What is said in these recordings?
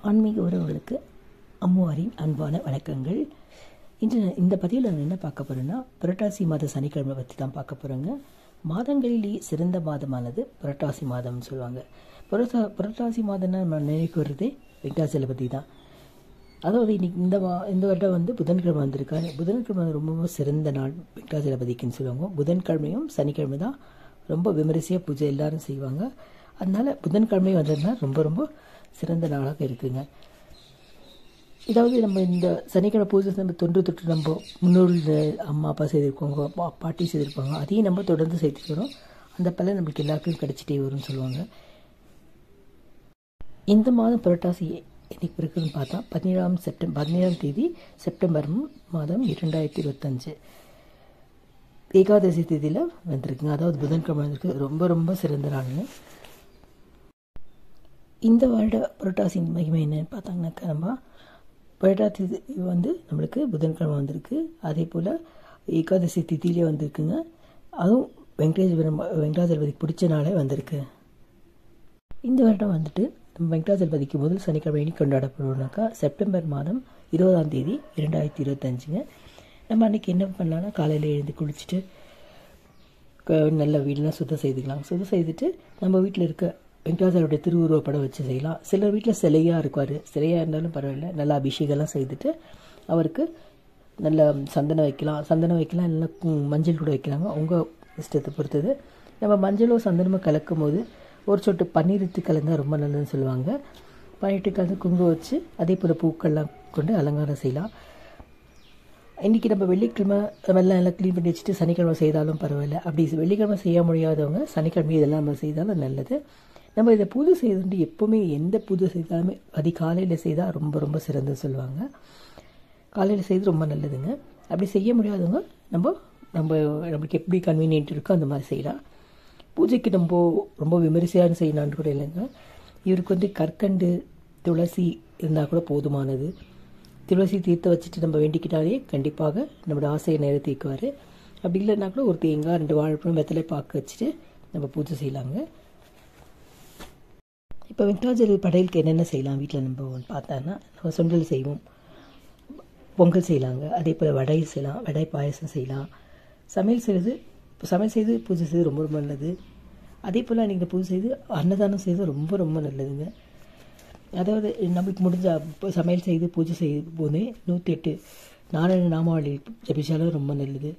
ஆன்மீக உறவுகளுக்கு அம்முவாரின் அன்பான வணக்கங்கள். இன்று இந்த பதிவில் நான் என்ன பார்க்க போகிறேன்னா, புரட்டாசி மாத சனிக்கிழமை பற்றி தான் பார்க்க போகிறேங்க. மாதங்களிலேயே சிறந்த மாதமானது புரட்டாசி மாதம்னு சொல்லுவாங்க. புரட்டாசி மாதம்னா நம்ம நினைவுக்கு வர்றதே வெங்கடாச்சலபதி தான். அதாவது இன்னைக்கு இந்த வருடம் புதன்கிழமை வந்திருக்காரு. புதன்கிழமை ரொம்ப சிறந்த நாள் வெங்கடாச்சலபதிக்குன்னு சொல்லுவாங்க. புதன்கிழமையும் சனிக்கிழமை தான் ரொம்ப விமரிசையாக பூஜை எல்லாரும் செய்வாங்க. அதனால புதன்கிழமை வந்ததுன்னா ரொம்ப ரொம்ப சிறந்த நாளாக இருக்குங்க. இதாவது நம்ம இந்த சனிக்கிழமை பூஜை நம்ம தொட்டு நம்ம முன்னோர்கள் அம்மா அப்பா செய்திருப்பாங்க, பாட்டி செய்திருப்பாங்க, அதையும் நம்ம தொடர்ந்து செய்துட்டு வரோம். அந்த பலன் நம்மளுக்கு எல்லாருக்கும் கிடைச்சிட்டே வரும்னு சொல்லுவாங்க. இந்த மாதம் புரட்டாசி இன்னைக்கு இருக்குன்னு பார்த்தா 17ஆம் தேதி செப்டம்பர் மாதம் 2025 ஏகாதசி தேதியில் வந்திருக்குங்க. அதாவது புதன்கிழமை வந்திருக்கு. ரொம்ப ரொம்ப சிறந்த நாளுங்க. இந்த வருட புரட்டாசியின் மகிமை என்னன்னு பார்த்தாங்கன்னாக்கா, நம்ம புரட்டாசி நம்மளுக்கு புதன்கிழமை வந்திருக்கு. அதே போல் ஏகாதசி திதியிலே வந்திருக்குங்க. அதுவும் வெங்கடாச்சலபதிக்கு பிடிச்ச நாளே வந்திருக்கு. இந்த வருடம் நம்ம வெங்கடாச்சலபதிக்கு முதல் சனிக்கிழமை கொண்டாடப்படுவோம்னாக்கா செப்டம்பர் மாதம் 20ஆம் தேதி 2025ங்க. நம்ம அன்றைக்கி என்ன பண்ணலான்னா, காலையில் எழுந்து குளிச்சுட்டு நல்ல வீடெலாம் சுத்தம் செய்துக்கலாம். சுத்தம் செய்துட்டு நம்ம வீட்டில் இருக்க வெங்கடாச்சலருடைய திருவுருவ படம் வச்சு செய்யலாம். சிலர் வீட்டில் சிலையாக இருப்பார். சிலையாக இருந்தாலும் பரவாயில்ல, நல்லா அபிஷேகம்லாம் செய்துட்டு அவருக்கு நல்ல சந்தனம் வைக்கலாம், இல்லைன்னா மஞ்சள் கூட வைக்கிறாங்க. உங்கள் இஷ்டத்தை பொறுத்தது. நம்ம மஞ்சளோ சந்தனமோ கலக்கும் போது ஒரு சொட்டு பன்னீர் கலந்தால் ரொம்ப நல்லதுன்னு சொல்லுவாங்க. பன்னீர் கலந்து குங்குமம் வச்சு அதே போல் பூக்கள்லாம் கொண்டு அலங்காரம் செய்யலாம். இன்றைக்கி நம்ம வெள்ளிக்கிழமை எல்லாம் க்ளீன் பண்ணி வச்சுட்டு சனிக்கிழமை செய்தாலும் பரவாயில்ல. அப்படி வெள்ளிக்கிழமை செய்ய முடியாதவங்க சனிக்கிழமை இதெல்லாம் நம்ம செய்தாலும் நல்லது. நம்ம இதை பூஜை செய்து எப்போவுமே எந்த பூஜை செய்தாலுமே அதிகாலையில் செய்தால் ரொம்ப ரொம்ப சிறந்துன்னு சொல்லுவாங்க. காலையில் செய்து ரொம்ப நல்லதுங்க. அப்படி செய்ய முடியாதவங்க நம்மளுக்கு எப்படி கன்வீனியன்ட் இருக்கோ அந்த மாதிரி செய்யலாம். பூஜைக்கு ரொம்ப விமரிசையான செய்யலான்னு கூட இல்லைங்க. இவருக்கு கற்கண்டு துளசி இருந்தால் கூட போதுமானது. துளசி தீர்த்த வச்சுட்டு நம்ம வேண்டிக்கிட்டாலே கண்டிப்பாக நம்மளோட ஆசையை நிறைவேற்றிக்குவார். அப்படி இல்லைன்னா கூட ஒரு தேங்காய் 2 வாழைப்பழம் வெத்தலை பாக்கு வச்சுட்டு நம்ம பூஜை செய்யலாங்க. இப்போ வெங்கடாச்சலபதி படையலுக்கு என்னென்ன செய்யலாம் வீட்டில் நம்ம பார்த்தோன்னா, நம்ம சுண்டல் செய்வோம், பொங்கல் செய்யலாங்க. அதே போல் வடை செய்யலாம், வடை பாயசம் செய்யலாம். சமையல் செய்து பூஜை செய்து ரொம்ப ரொம்ப நல்லது. அதே போல் நீங்கள் பூஜை செய்து அன்னதானம் செய்து ரொம்ப ரொம்ப நல்லதுங்க. அதாவது நம்மளுக்கு முடிஞ்ச சமையல் செய்து பூஜை செய்யும் போதே 108 நாராயண நாமாவளி ஜபிச்சாலும் ரொம்ப நல்லது.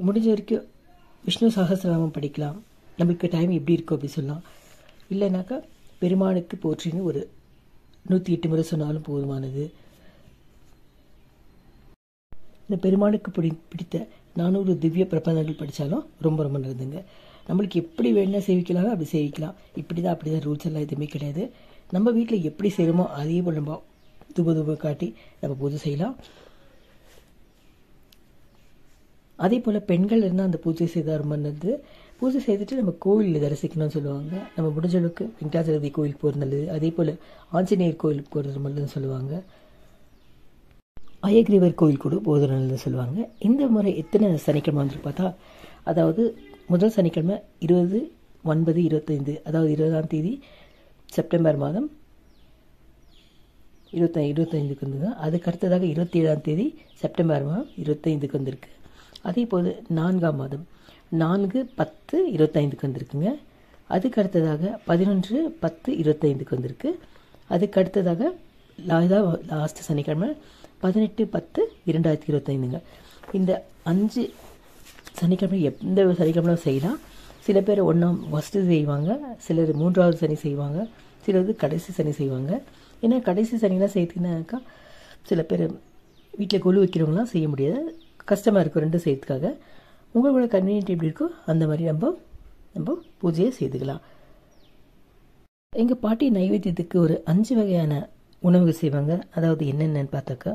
முடிஞ்ச வரைக்கும் விஷ்ணு சகஸ்ரநாமம் படிக்கலாம். நம்மளுக்கு டைம் எப்படி இருக்கும் அப்படி சொல்லலாம். இல்லைனாக்கா பெருமானுக்கு போற்றின்னு ஒரு 108 முறை சொன்னாலும் போதுமானது. இந்த பெருமானுக்கு பிடித்த 400 திவ்ய பிரபந்தங்கள் படித்தாலும் ரொம்ப ரொம்ப நல்லதுங்க. நம்மளுக்கு எப்படி வேணால் சேவிக்கலாமோ அப்படி சேவிக்கலாம். இப்படி தான் ரூல்ஸ் எல்லாம் எதுவுமே கிடையாது. நம்ம வீட்டில் எப்படி செய்கிறோமோ அதே போல் நம்ம துப காட்டி நம்ம பூஜை செய்யலாம். அதே போல் பெண்கள் இருந்தால் அந்த பூஜை செய்தால் ரொம்ப நல்லது. பூஜை செய்துட்டு நம்ம கோவிலில் தரிசிக்கணும்னு சொல்லுவாங்க. நம்ம முடிஞ்ச அளவுக்கு வெங்கடாச்சலபதி கோவிலுக்கு போகிறது நல்லது. அதே போல் ஆஞ்சநேயர் கோவிலுக்கு போகிறது ரொம்ப நல்லதுன்னு சொல்லுவாங்க. அயக்ரீவர் கோவில் கூட போகிறது நல்லதுன்னு சொல்லுவாங்க. இந்த முறை எத்தனை சனிக்கிழமை பார்த்தா, அதாவது முதல் சனிக்கிழமை 20/9/25, அதாவது 20ஆம் தேதி செப்டம்பர் மாதம் 25க்கு வந்துங்க. அதுக்கு அடுத்ததாக 27ஆம் தேதி செப்டம்பர் மாதம் 25க்கு வந்திருக்கு. அதே போல் 4ஆம் மாதம் 4/10/25க்கு வந்திருக்குங்க. அதுக்கு அடுத்ததாக 11/10/25க்கு வந்திருக்கு. அதுக்கு அடுத்ததாக லாஸ்ட் சனிக்கிழமை 18/10/2025ங்க. இந்த 5 சனிக்கிழமை எந்த சனிக்கிழமை செய்யலாம். சில பேர் ஃபஸ்ட்டு செய்வாங்க, சிலர் 3ஆவது சனி செய்வாங்க, சிலர் கடைசி சனி செய்வாங்க. ஏன்னா கடைசி சனிலாம் செய்யறதுனாக்கா சில பேர் வீட்டில் கொலு வைக்கிறவங்களாம் செய்ய முடியாது, கஷ்டமாக இருக்கும் 2 செய்யறதுக்காக. உங்களோட கன்வீனியன்ட் எப்படி இருக்கோ அந்த மாதிரி நம்ம பூஜையை செய்துக்கலாம். எங்கள் பாட்டி நைவேத்தியத்துக்கு ஒரு 5 வகையான உணவுகள் செய்வாங்க. அதாவது என்னென்னு பார்த்தாக்கா,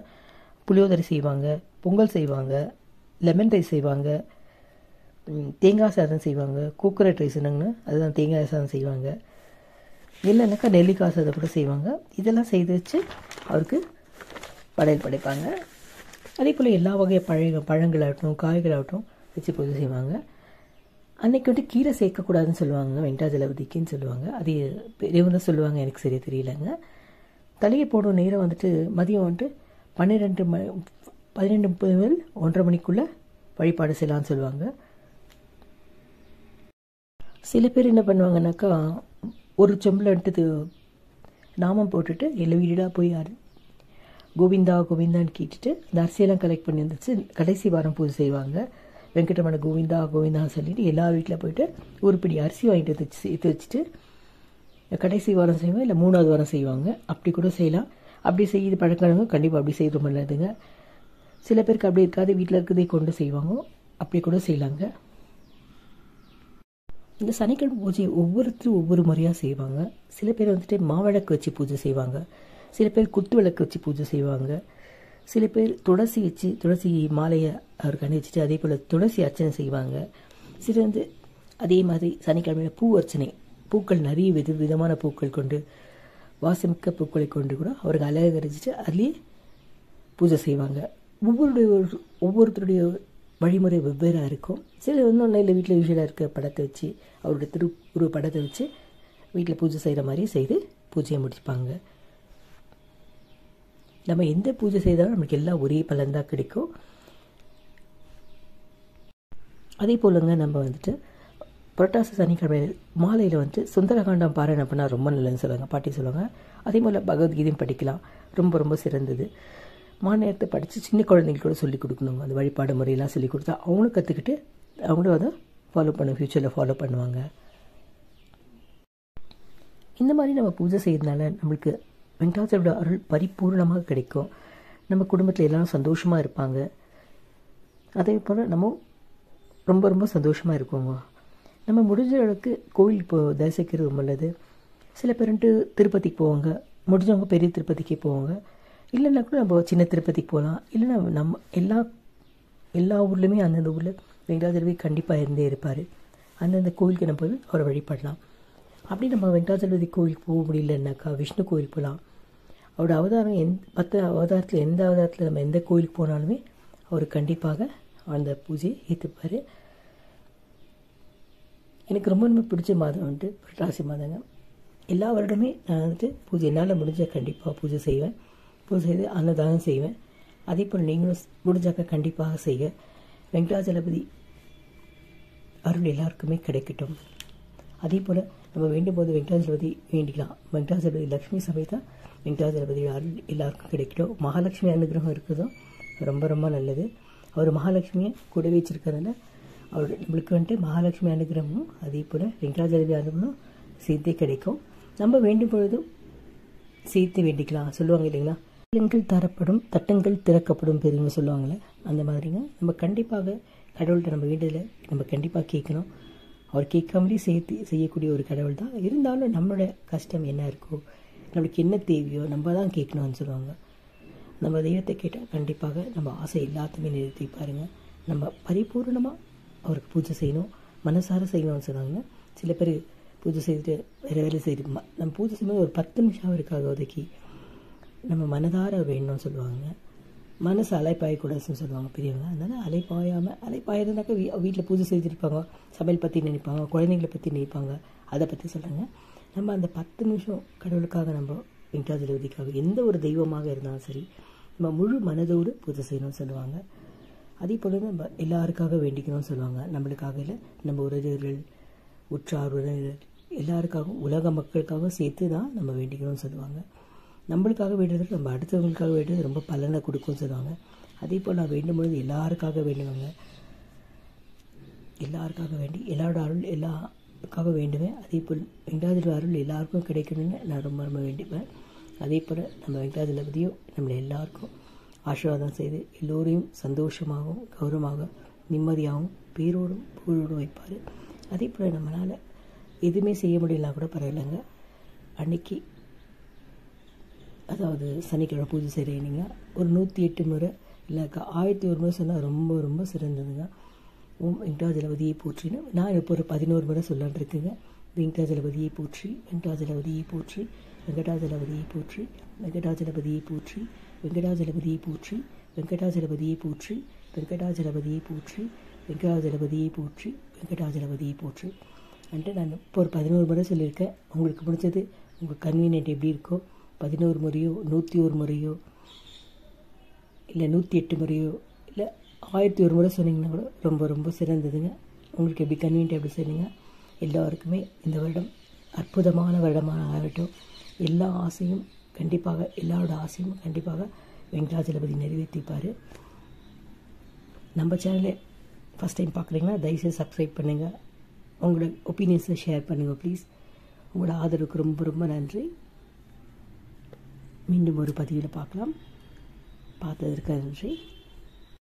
புளியோதரை செய்வாங்க, பொங்கல் செய்வாங்க, லெமன் ரைஸ் செய்வாங்க, தேங்காய் சாதம் செய்வாங்க, கோகோனட் ரைஸ் அதுதான் தேங்காய் சாதம் செய்வாங்க, இல்லைன்னாக்கா நெல்லிக்காய் சாதம் கூட செய்வாங்க. இதெல்லாம் செய்து வச்சு அவருக்கு படையல் படைப்பாங்க. அதே போல் எல்லா வகை பழங்களாகட்டும் காய்களாகட்டும் வச்சு பூஜை செய்வாங்க. அன்றைக்கி கீரை சேர்க்கக்கூடாதுன்னு சொல்லுவாங்க, வெங்கடாச்சலபதிக்குன்னு சொல்லுவாங்க. அது பெரியவங்க தான் சொல்லுவாங்க, எனக்கு சரியாக தெரியலங்க. தலையை போடும் நேரம் வந்துட்டு மதியம் வந்துட்டு 12:30 முதல் 1:30 மணிக்குள்ளே வழிபாடு செய்யலான்னு சொல்லுவாங்க. சில பேர் என்ன பண்ணுவாங்கன்னாக்கா ஒரு செம்பில் வந்துட்டு நாமம் போட்டுட்டு எல்லா வீடாக போய் கோவிந்தா கோவிந்தான்னு கேட்டுட்டு அந்த அரிசியெல்லாம் கலெக்ட் பண்ணி வந்துச்சு கடைசி வாரம் பூஜை செய்வாங்க. வெங்கடரமண கோவிந்தா கோவிந்தான்னு சொல்லிட்டு எல்லா வீட்டில் போய்ட்டு ஒரு பிடி அரிசி வாங்கிட்டு வந்து சேர்த்து வச்சுட்டு கடைசி வாரம் செய்வாங்க, இல்லை 3வது வாரம் செய்வாங்க. அப்படி கூட செய்யலாம். அப்படி செய்து பழக்கிறவங்க கண்டிப்பாக அப்படி செய்ய ரொம்ப நல்லதுங்க. சில பேருக்கு அப்படி இருக்காது, வீட்டில் இருக்கிறதே கொண்டு செய்வாங்க, அப்படி கூட செய்யலாங்க. இந்த சனிக்கிழமை பூஜை ஒவ்வொருத்தரும் ஒவ்வொரு முறையாக செய்வாங்க. சில பேர் வந்துட்டு மாவிளக்கு வச்சு பூஜை செய்வாங்க, சில பேர் குத்து விளக்கு வச்சு பூஜை செய்வாங்க, சில பேர் துளசி வச்சு துளசி மாலையை அவருக்கு அணி வச்சுட்டு அதே போல் துளசி அர்ச்சனை செய்வாங்க. சில வந்து அதே மாதிரி சனிக்கிழமையில் பூ அர்ச்சனை, பூக்கள் நிறைய விதமான பூக்கள் கொண்டு வாசமிக்க பூக்களை கொண்டு கூட அவருக்கு அலங்கரிச்சிட்டு அதுலேயே பூஜை செய்வாங்க. ஒவ்வொருத்தருடைய வழிமுறை வெவ்வேறாக இருக்கும். சில வந்து ஒன்றும் இல்லை, வீட்டில் யூஸ்வலாக இருக்க படத்தை வச்சு அவருடைய திருவுருவ படத்தை வச்சு வீட்டில் பூஜை செய்கிற மாதிரி செய்து பூஜையை முடிச்சுப்பாங்க. நம்ம எந்த பூஜை செய்தாலும் நமக்கு எல்லாம் ஒரே பலன்தான் கிடைக்கும். அதே போலங்க நம்ம வந்துட்டு புரட்டாசி சனிக்கிழமை மாலையில் வந்துட்டு சுந்தரகாண்டம் பாராயணம் பண்ணால் ரொம்ப நல்லதுன்னு சொல்லுவாங்க, பாட்டி சொல்லுவாங்க. அதே போல் பகவத்கீதையும் படிக்கலாம், ரொம்ப ரொம்ப சிறந்தது. மாநிலத்தை படித்து சின்ன குழந்தைங்களுக்கு கூட சொல்லிக் கொடுக்கணுங்க. அந்த வழிபாடு முறையெல்லாம் சொல்லிக் கொடுத்தா அவங்களும் கற்றுக்கிட்டு அவங்களும் அதை ஃபாலோ ஃப்யூச்சரில் ஃபாலோ பண்ணுவாங்க. இந்த மாதிரி நம்ம பூஜை செய்யறதுனால நம்மளுக்கு வெங்கடாச்சலோட அருள் பரிபூர்ணமாக கிடைக்கும். நம்ம குடும்பத்தில் எல்லாரும் சந்தோஷமாக இருப்பாங்க. அதே போல் நம்ம ரொம்ப ரொம்ப சந்தோஷமாக இருக்குவோங்க. நம்ம முடிஞ்ச அளவுக்கு கோவில் தரிசிக்கிறது ரொம்ப நல்லது. சில பேருன்ட்டு திருப்பதிக்கு போவாங்க, முடிஞ்சவங்க பெரிய திருப்பதிக்கு போவாங்க. இல்லைன்னா கூட நம்ம சின்ன திருப்பதிக்கு போகலாம். இல்லைன்னா நம்ம எல்லா ஊர்லேயுமே அந்தந்த ஊரில் வெங்கடாச்சலபதி கண்டிப்பாக இருந்தே இருப்பார். அந்தந்த கோவிலுக்கு நம்ம போய் அவரை வழிபடலாம். அப்படி நம்ம வெங்கடாச்சலபதி கோவிலுக்கு போக முடியலன்னாக்கா விஷ்ணு கோவில் போகலாம். அவரோட அவதாரம் 10 அவதாரத்தில் எந்த அவதாரத்தில் நம்ம எந்த கோவிலுக்கு போனாலுமே அவர் கண்டிப்பாக அந்த பூஜையை ஏற்றுப்பார். எனக்கு ரொம்ப ரொம்ப பிடிச்ச மாதம் வந்துட்டு புரட்டாசி மாதங்க. எல்லா வருடமே நான் வந்துட்டு பூஜை என்னால் முடிஞ்ச கண்டிப்பாக பூஜை செய்வேன். பூஜை செய்து அன்னதானம் செய்வேன். அதே போல் நீங்களும் முடிஞ்சாக்க கண்டிப்பாக செய்ய. வெங்கடாச்சலபதி அருள் எல்லாருக்குமே கிடைக்கட்டும். அதே போல் நம்ம வேண்டும் போது வெங்கடாச்சலபதி வேண்டிக்கலாம். வெங்கடாச்சலபதி லக்ஷ்மி சமேதா வெங்கடாச்சலபதி அருள் எல்லாருக்கும் கிடைக்கட்டும். மகாலட்சுமி அனுகிரகம் இருக்கிறதும் ரொம்ப ரொம்ப நல்லது. அவர் மகாலட்சுமியை கூட வச்சிருக்கிறதுனால அவர் நம்மளுக்கு வந்துட்டு மகாலட்சுமி அனுகிரகமும் அதே போல் வெங்கடாச்சலபதி அனுகிரகமும் சேர்த்தே கிடைக்கும். நம்ம வேண்டும் பொழுதும் சேர்த்து வேண்டிக்கலாம் சொல்லுவாங்க இல்லைங்களா, தட்டங்கள் தரப்படும் தட்டங்கள் திறக்கப்படும் பெரியவங்க சொல்லுவாங்களே, அந்த மாதிரிங்க. நம்ம கண்டிப்பாக கடவுள்கிட்ட நம்ம வேண்டியதில் நம்ம கண்டிப்பாக கேட்கணும். அவர் கேட்காமலே சேர்த்து செய்யக்கூடிய ஒரு கடவுள் தான். இருந்தாலும் நம்மளோட கஷ்டம் என்ன இருக்கோ, நம்மளுக்கு என்ன தேவையோ நம்ம தான் கேட்கணும்னு சொல்லுவாங்க. நம்ம தெய்வத்தை கேட்டால் கண்டிப்பாக நம்ம ஆசை எல்லாத்தையுமே நிறுத்தி பாருங்கள். நம்ம பரிபூர்ணமாக அவருக்கு பூஜை செய்யணும், மனசார செய்யணும்னு சொன்னாங்க. சில பேர் பூஜை செய்துட்டு வேறு செய்து நம்ம பூஜை செய்யும்போது ஒரு 10 நிமிஷம் அவருக்காக ஒதுக்கி நம்ம மனதார வேணும்னு சொல்லுவாங்க. மனசு அலைப்பாயக்கூடாதுன்னு சொல்லுவாங்க பெரியவங்க. அதனால் அலைப்பாயிருந்தாக்கா வீட்டில் பூஜை செஞ்சுருப்பாங்க, சமையல் பற்றி நினைப்பாங்க, குழந்தைங்களை பற்றி நினைப்பாங்க, அதை பற்றி சொல்கிறாங்க. நம்ம அந்த 10 நிமிஷம் கடவுளுக்காக நம்ம வெங்கடாச்சலபதிக்காக எந்த ஒரு தெய்வமாக இருந்தாலும் சரி நம்ம முழு மனதோடு பூஜை செய்யணும்னு சொல்லுவாங்க. அதே போல் நம்ம எல்லாருக்காக வேண்டிக்கணும்னு சொல்லுவாங்க. நம்மளுக்காக இல்லை, நம்ம உறவினர்கள் உற்றார் உறவினர்கள் எல்லாருக்காகவும் உலக மக்களுக்காகவும் சேர்த்து தான் நம்ம வேண்டிக்கணும்னு சொல்லுவாங்க. நம்மளுக்காக வேண்டுறது நம்ம அடுத்தவங்களுக்காக வேண்டுறது ரொம்ப பலனை கொடுக்கும்னு சொல்லுவாங்க. அதே போல் நான் வேண்டும்பொழுது எல்லாருக்காக வேண்டுவாங்க, எல்லாருக்காக வேண்டி எல்லாரோட அருள் எல்லாருக்காக வேண்டுவேன். அதே போல் வெங்கடாச்சல அருள் எல்லாருக்கும் கிடைக்கணும்னு நான் ரொம்ப ரொம்ப வேண்டிப்பேன். அதே போல் நம்ம வெங்கடாச்சலபதியும் நம்மளை எல்லாருக்கும் ஆசீர்வாதம் செய்து எல்லோரையும் சந்தோஷமாகவும் கௌரவமாக நிம்மதியாகவும் பேரோடும் புகழோடும் வைப்பார். அதே போல் நம்மளால் எதுவுமே செய்ய முடியலனா கூட பரவாயில்லைங்க, அன்னைக்கு அதாவது சனிக்கிழமை பூஜை செய்கிறீங்க ஒரு 108 முறை இல்லைக்கா 1001 முறை சொன்னால் ரொம்ப ரொம்ப சிறந்ததுங்க. ஓம் வெங்கடாச்சலபதியை போற்றின்னு நான் இப்போ ஒரு 11 முறை சொல்லலான் இருக்குங்க. வெங்கடாச்சலபதியை போற்றி, வெங்கடாச்சலபதியை போற்றி, வெங்கடாச்சலபதியை போற்றி, வெங்கடாச்சலபதியை போற்றி, வெங்கடாச்சலபதியை போற்றி, வெங்கடாச்சலபதியை போற்றி, வெங்கடாச்சலபதியை போற்றி, வெங்கடாச்சலபதியை போற்றி, வெங்கடாச்சலபதியை போற்றி அன்ட்டு நான் இப்போ ஒரு 11 முறை சொல்லியிருக்கேன். உங்களுக்கு முடிஞ்சது உங்கள் கன்வீனியன்ட் எப்படி இருக்கோ 11 முறையோ 101 முறையோ இல்லை 108 முறையோ இல்லை 1001 முறை சொன்னீங்கன்னா கூட ரொம்ப ரொம்ப சிறந்ததுங்க. உங்களுக்கு எப்படி கன்வீனியன்ட் எப்படி சொன்னீங்க. எல்லோருக்குமே இந்த வருடம் அற்புதமான வருடமாக ஆகட்டும். எல்லா ஆசையும் கண்டிப்பாக, எல்லாரோட ஆசையும் கண்டிப்பாக வெங்கடாஜலபதி நிறைவேற்றிப்பார். நம்ம சேனலை ஃபஸ்ட் டைம் பார்க்குறீங்கன்னா தயவுசெய்து சப்ஸ்கிரைப் பண்ணுங்கள். உங்களோட ஒப்பீனியன்ஸை ஷேர் பண்ணுங்கள் ப்ளீஸ். உங்களோட ஆதரவுக்கு ரொம்ப ரொம்ப நன்றி. மீண்டும் ஒரு பதிவில் பார்க்கலாம். பார்த்ததற்கு நன்றி.